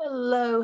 Hello,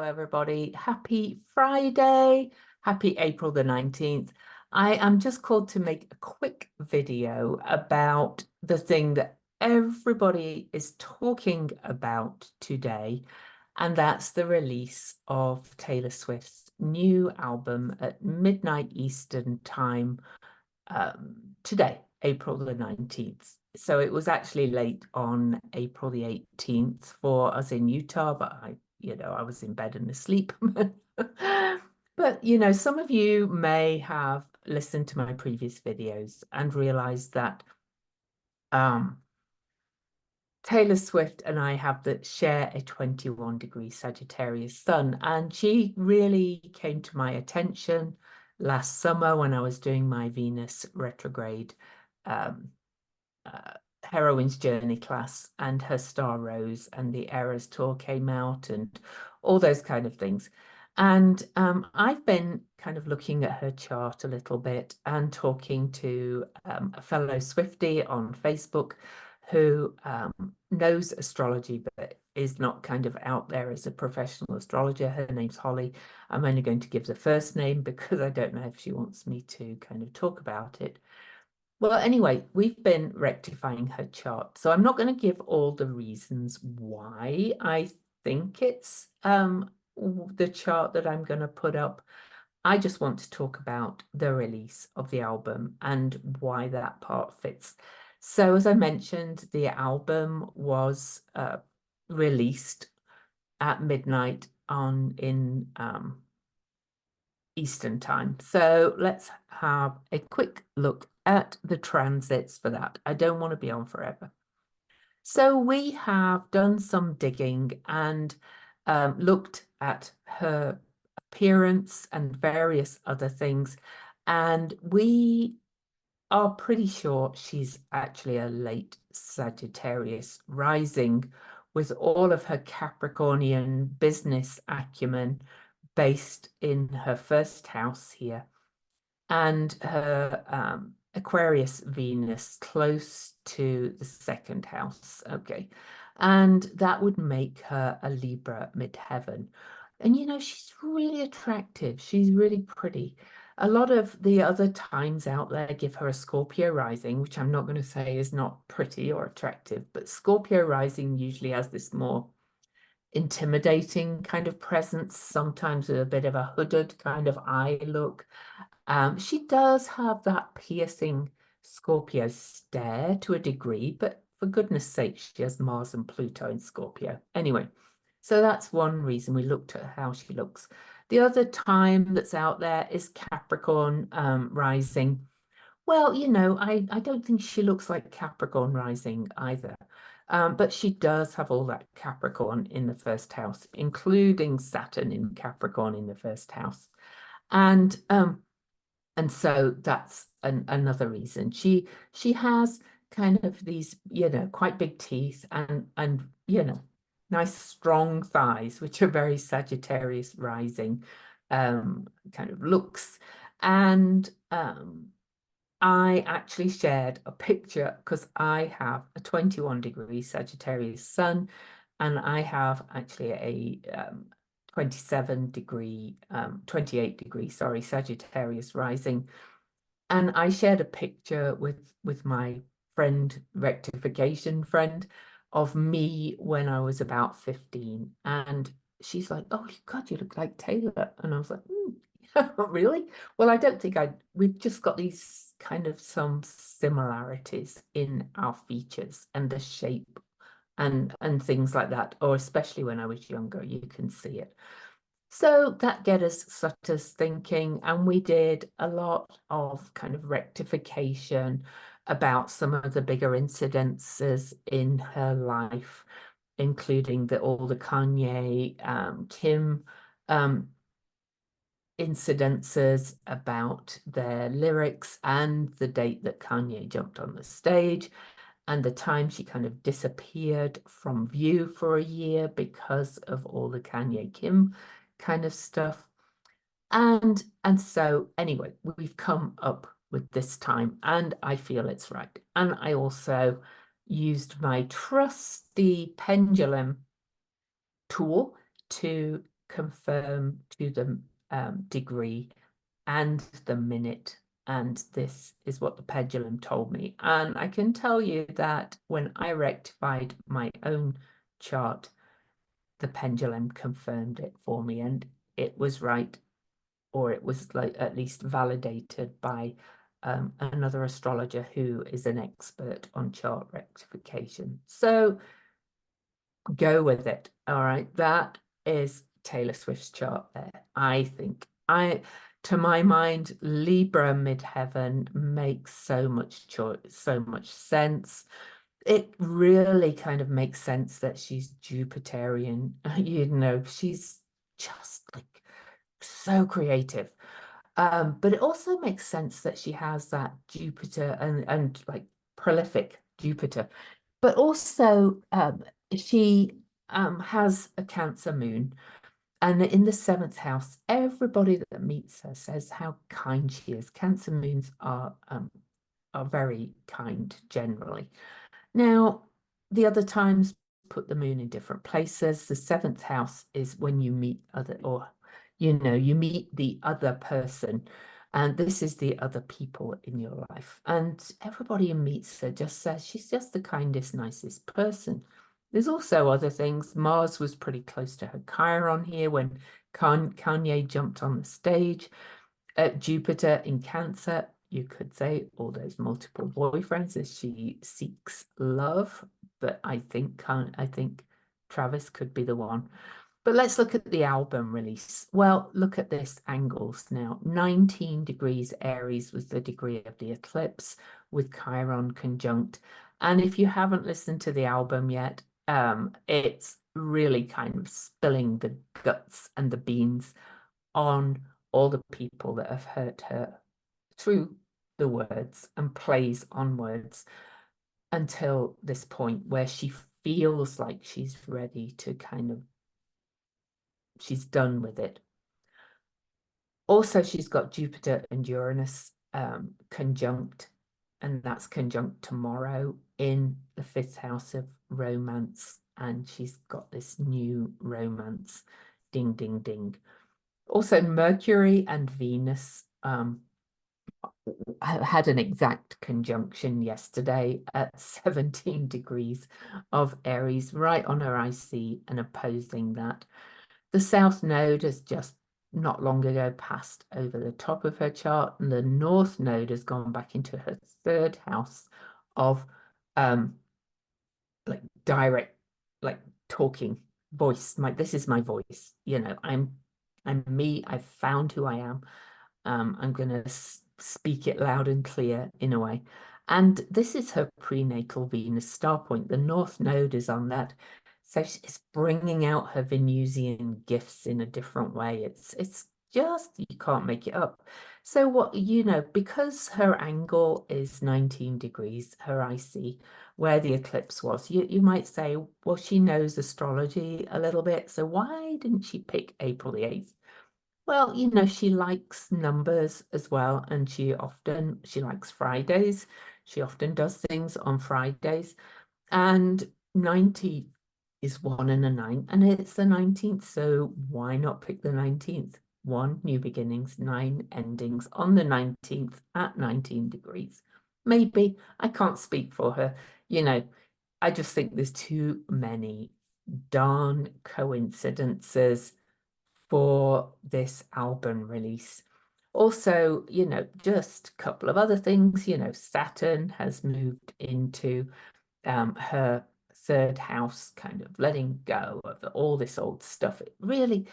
everybody. Happy Friday. Happy April the 19th. I am just called to make a quick video about the thing that everybody is talking about today, and that's the release of Taylor Swift's new album at midnight Eastern time today, April the 19th. So it was actually late on April the 18th for us in Utah, but I was in bed and asleep. But, some of you may have listened to my previous videos and realized that um, Taylor Swift and I share a 21-degree Sagittarius sun, and she really came to my attention last summer when I was doing my Venus retrograde um, uh, heroine's journey class, and her star rose and the Eras tour came out and all those kind of things. And I've been kind of looking at her chart a little bit and talking to a fellow Swiftie on Facebook who knows astrology but is not kind of out there as a professional astrologer. Her name's Holly. I'm only going to give the first name because I don't know if she wants me to kind of talk about it. Well, anyway, we've been rectifying her chart. So I'm not going to give all the reasons why I think it's the chart that I'm going to put up. I just want to talk about the release of the album and why that part fits. So as I mentioned, the album was released at midnight on in Eastern time. So let's have a quick look at the transits for that. I don't want to be on forever. So we have done some digging and looked at her appearance and various other things. And we are pretty sure she's actually a late Sagittarius rising with all of her Capricornian business acumen based in her first house here and her Aquarius Venus close to the second house. Okay. And that would make her a Libra midheaven. And she's really attractive. She's really pretty. A lot of the other times out there give her a Scorpio rising, which I'm not going to say is not pretty or attractive, but Scorpio rising usually has this more intimidating kind of presence, sometimes with a bit of a hooded kind of eye look. She does have that piercing Scorpio stare to a degree, but for goodness sake, she has Mars and Pluto in Scorpio. Anyway, so that's one reason we looked at how she looks. The other time that's out there is Capricorn rising. Well, I don't think she looks like Capricorn rising either. But she does have all that Capricorn in the first house, including Saturn in Capricorn in the first house. And so that's another reason. She has kind of these, quite big teeth and nice strong thighs, which are very Sagittarius rising kind of looks. And I actually shared a picture because I have a 21-degree Sagittarius sun and I have actually a 27-degree, 28-degree, sorry, Sagittarius rising. And I shared a picture with my friend, rectification friend, of me when I was about 15. And she's like, oh, God, you look like Taylor. And I was like, really? Well, I don't think we've just got these kind of some similarities in our features and the shape and things like that, or especially when I was younger, you can see it. So that set us thinking, and we did a lot of kind of rectification about some of the bigger incidences in her life, including all the Kanye, Kim incidences about their lyrics and the date that Kanye jumped on the stage and the time she kind of disappeared from view for a year because of all the Kanye Kim kind of stuff. And so anyway, we've come up with this time and I feel it's right. And I also used my trusty pendulum tool to confirm to the degree and the minute. And this is what the pendulum told me. And I can tell you that when I rectified my own chart, the pendulum confirmed it for me, and it was right, or it was like at least validated by another astrologer who is an expert on chart rectification. So go with it. All right, that is Taylor Swift's chart there. I think to my mind, Libra midheaven makes so much choice, so much sense. It really kind of makes sense that she's Jupiterian. You know, she's just like so creative. But it also makes sense that she has that Jupiter and like prolific Jupiter, but also she has a Cancer moon, and in the seventh house, everybody that meets her says how kind she is. Cancer moons are very kind generally. Now, the other times put the moon in different places. The seventh house is when you meet other, or you know, you meet the other person, and this is the other people in your life. And everybody who meets her just says she's just the kindest, nicest person. There's also other things. Mars was pretty close to her Chiron here when Kanye jumped on the stage. Jupiter in Cancer, you could say all those multiple boyfriends as she seeks love, but I think Travis could be the one. But let's look at the album release. Well, look at this angles now. 19 degrees Aries was the degree of the eclipse with Chiron conjunct. And if you haven't listened to the album yet, it's really kind of spilling the guts and the beans on all the people that have hurt her through the words and plays on words until this point where she feels like she's ready to kind of, she's done with it. Also, she's got Jupiter and Uranus conjunct, and that's conjunct tomorrow in the fifth house of romance. And she's got this new romance, ding, ding, ding. Also, Mercury and Venus had an exact conjunction yesterday at 17 degrees of Aries, right on her IC and opposing that. The South Node has just not long ago passed over the top of her chart, and the North Node has gone back into her third house of like direct, like talking voice. This is my voice, you know, I'm me, I've found who I am. I'm going to speak it loud and clear in a way. And this is her prenatal Venus star point. The North Node is on that. So she's bringing out her Venusian gifts in a different way. It's just, you can't make it up. So what, you know, because her angle is 19 degrees, her IC, where the eclipse was, you might say, well, she knows astrology a little bit. So why didn't she pick April the 8th? Well, you know, she likes numbers as well, and she likes Fridays. She often does things on Fridays. And 90 is 1 and a 9, and it's the 19th, so why not pick the 19th? 1 new beginnings, 9 endings on the 19th at 19 degrees. Maybe. I can't speak for her. You know, I just think there's too many darn coincidences for this album release. Also, you know, just a couple of other things, you know, Saturn has moved into her third house, kind of letting go of all this old stuff. It really,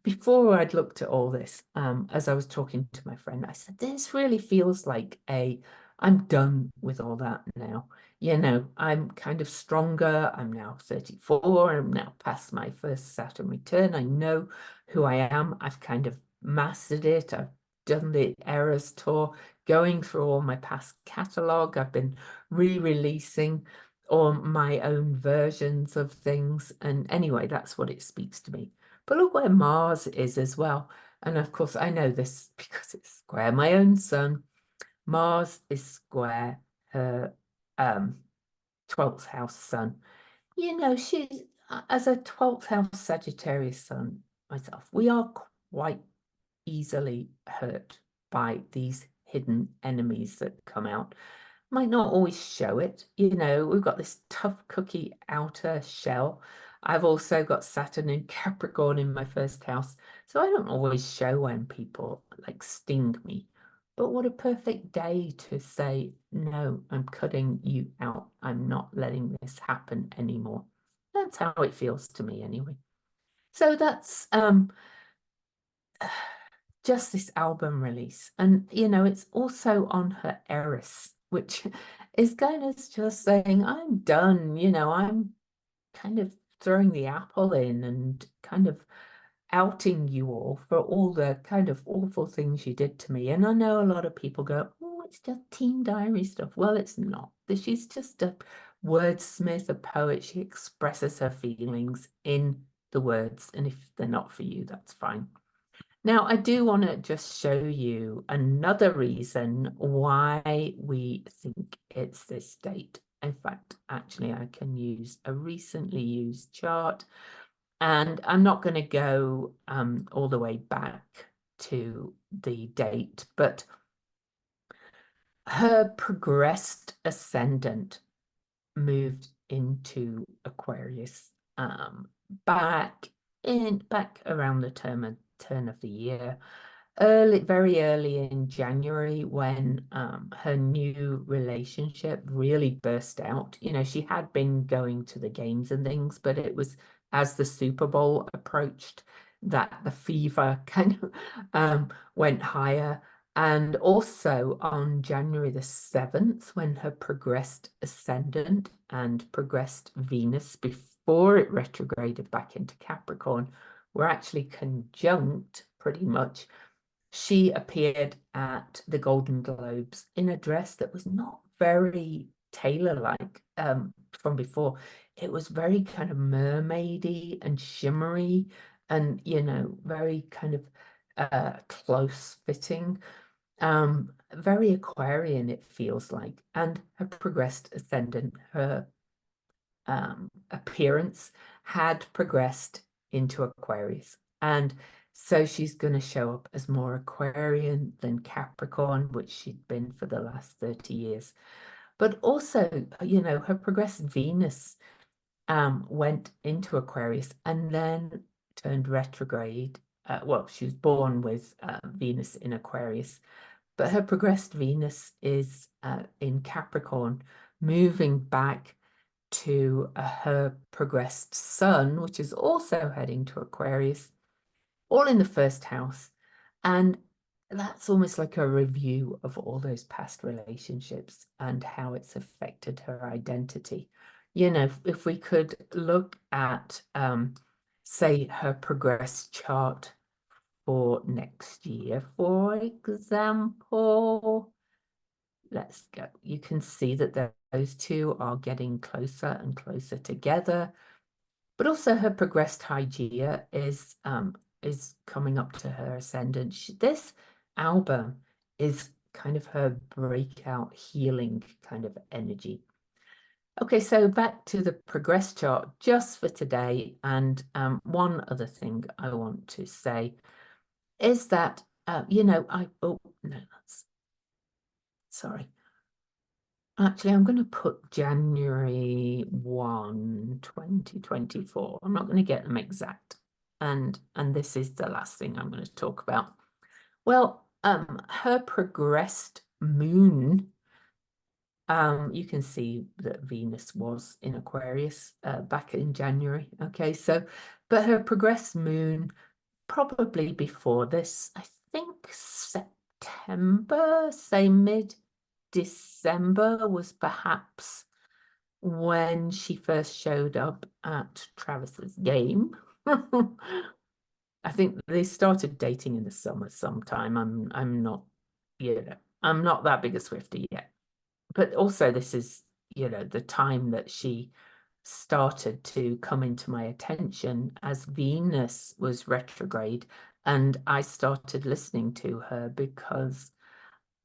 before I'd looked at all this, as I was talking to my friend, I said, this really feels like I'm done with all that now. You know, I'm kind of stronger. I'm now 34. I'm now past my first Saturn return. I know who I am. I've kind of mastered it. I've done the Eras tour, going through all my past catalogue. I've been re-releasing all my own versions of things. And anyway, that's what it speaks to me. But look where Mars is as well. And of course, I know this because it's square my own sun. Mars is square her 12th house sun. You know, as a 12th house Sagittarius sun myself, we are quite easily hurt by these hidden enemies that come out. Might not always show it, we've got this tough cookie outer shell. I've also got Saturn and Capricorn in my first house, so I don't always show when people like sting me. But what a perfect day to say, no, I'm cutting you out. I'm not letting this happen anymore. That's how it feels to me anyway. So that's just this album release. And, it's also on her Eris, which is kind of just saying, I'm done, I'm kind of throwing the apple in and kind of outing you all for all the kind of awful things you did to me. And I know a lot of people go, oh, it's just teen diary stuff. Well, it's not. She's just a wordsmith, a poet. She expresses her feelings in the words. And if they're not for you, that's fine. Now, I do want to just show you another reason why we think it's this date. In fact, actually, I can use a recently used chart, and I'm not going to go all the way back to the date, but her progressed ascendant moved into Aquarius back around the turn of the year, very early in January, when her new relationship really burst out. She had been going to the games and things, but it was as the Super Bowl approached that the fever kind of went higher. And also on January the 7th, when her progressed ascendant and progressed Venus, before it retrograded back into Capricorn, were actually conjunct pretty much, she appeared at the Golden Globes in a dress that was not very Taylor-like from before. It was very kind of mermaidy and shimmery and, very kind of close-fitting. Very Aquarian, it feels like. And her progressed ascendant, her appearance had progressed into Aquarius. And so she's going to show up as more Aquarian than Capricorn, which she'd been for the last 30 years. But also, her progressed Venus went into Aquarius and then turned retrograde. Well, she was born with Venus in Aquarius, but her progressed Venus is in Capricorn, moving back to her progressed Sun, which is also heading to Aquarius, all in the first house. And that's almost like a review of all those past relationships and how it's affected her identity. If we could look at, say, her progress chart for next year, for example, let's go. You can see that those two are getting closer and closer together. But also her progressed Hygeia is coming up to her ascendant. This album is kind of her breakout healing kind of energy. Okay, so back to the progress chart just for today. And one other thing I want to say is that, oh, no, sorry. Actually, I'm going to put January 1, 2024. I'm not going to get them exact. And this is the last thing I'm going to talk about. Well, her progressed moon, you can see that Venus was in Aquarius back in January. Okay, so, but her progressed moon, probably before this, I think September, say mid-December was perhaps when she first showed up at Travis's game. I think they started dating in the summer sometime. I'm not, I'm not that big a Swiftie yet. But also this is, the time that she started to come into my attention as Venus was retrograde, and I started listening to her because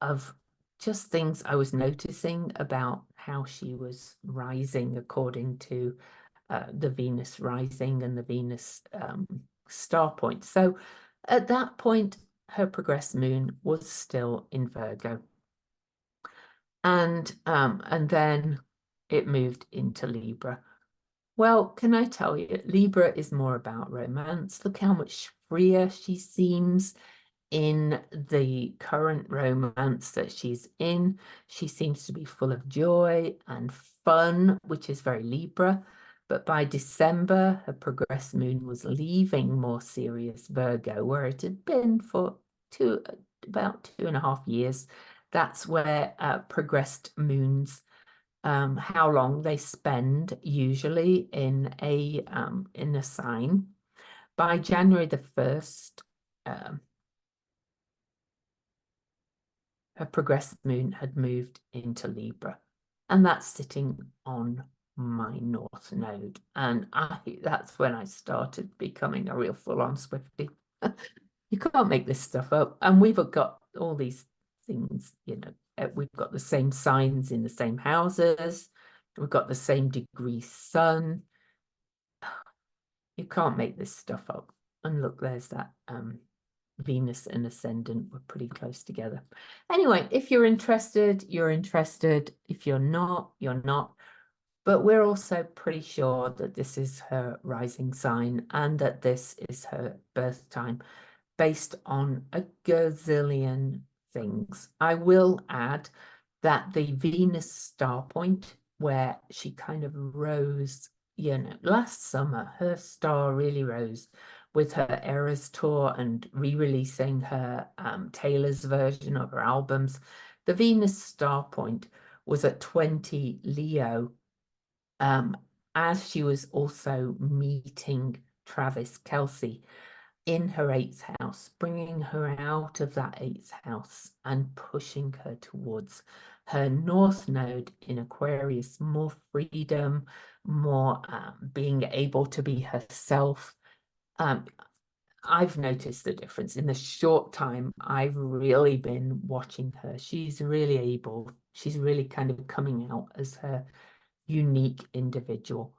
of just things I was noticing about how she was rising according to the Venus rising and the Venus star point. So at that point, her progressed moon was still in Virgo. And then it moved into Libra. Well, can I tell you, Libra is more about romance. Look how much freer she seems in the current romance that she's in. She seems to be full of joy and fun, which is very Libra. But by December, her progressed moon was leaving more serious Virgo, where it had been for about 2.5 years. That's where progressed moons, how long they spend usually in a sign. By January the 1st, her progressed moon had moved into Libra, and that's sitting on my North Node. And that's when I started becoming a real full-on Swiftie. You can't make this stuff up. And we've got all these things, we've got the same signs in the same houses. We've got the same degree sun. You can't make this stuff up. And look, there's that Venus and ascendant were pretty close together. Anyway, if you're interested, you're interested. If you're not, you're not. But we're also pretty sure that this is her rising sign and that this is her birth time based on a gazillion things. I will add that the Venus star point, where she kind of rose, last summer, her star really rose with her Eras tour and re-releasing her Taylor's version of her albums. The Venus star point was at 20 Leo, as she was also meeting Travis Kelce in her 8th house, bringing her out of that 8th house and pushing her towards her North Node in Aquarius, more freedom, more being able to be herself. I've noticed the difference in the short time I've really been watching her. She's really kind of coming out as her unique individual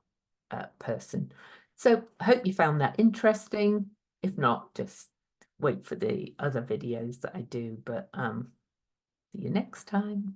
person. So I hope you found that interesting. If not, just wait for the other videos that I do. But see you next time.